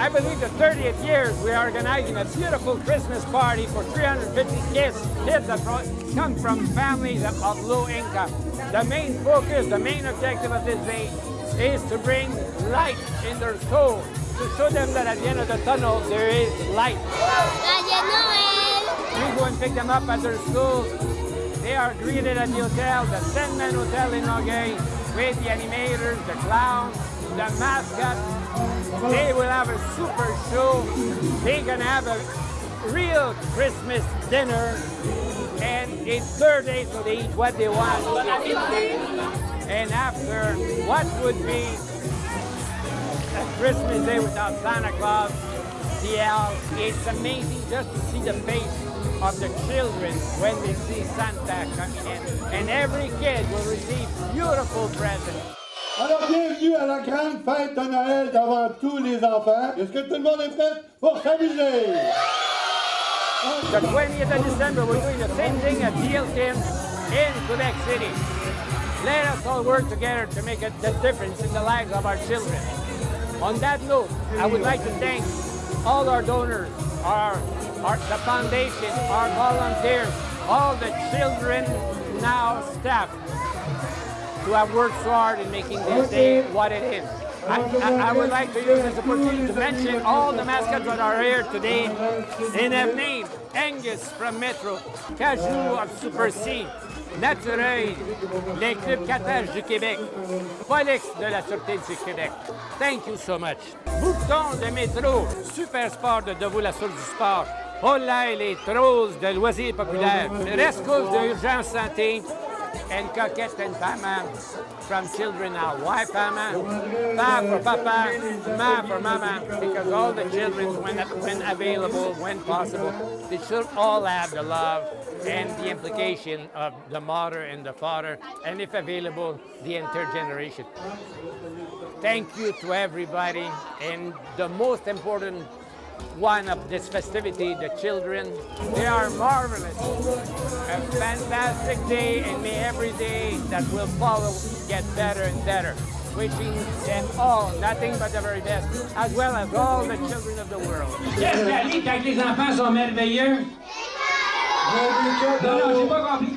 I believe the 30th year we are organizing a beautiful Christmas party for 350 kids that come from families of low income. The main focus, the main objective of this day is to bring light in their soul, to show them that at the end of the tunnel there is light. We go and pick them up at their schools. They are greeted at the hotel, the Sandman Hotel in Longueuil, with the animators, the clowns, the mascot. They will have a super show. They're gonna have a real Christmas dinner, and it's their day, so they eat what they want. And after, what would be a Christmas day without Santa Claus, the elves? It's amazing just to see the face of the children when they see Santa coming in. And every kid will receive beautiful presents. Alors, bienvenue à la grande fête de Noël devant tous les enfants. Est-ce que tout le monde est prêt pour s'amuser? The 20th of December, we're doing the same thing at Hilton in Quebec City. Let us all work together to make the difference in the lives of our children. On that note, I would like to thank all our donors, the foundation, our volunteers, all the Children Now staff who have worked so hard in making this day what it is. I would like to use this opportunity to mention all the mascots that are here today. They have named Angus from Metro, Cajou of Super C, Natureuil, les clubs 4H du Québec, Polix de la Sûreté du Québec. Thank you so much. Bouton de Métro, Super Sport de Debout la Source du Sport, Olay les Trolls de Loisirs Populaires, Rescousse de Urgence Santé, and Coquette and Pama from Children Now. Why Pama? Pa for Papa, Ma for Mama, because all the children, when available, when possible, they should all have the love and the implication of the mother and the father, and if available, the intergeneration. Thank you to everybody, and the most important one of this festivity, the children. They are marvelous. A fantastic day, and may every day that will follow get better and better. Wishing them all nothing but the very best, as well as all the children of the world. Qu'est-ce qui arrive quand les enfants sont merveilleux? Non, j'ai pas compris.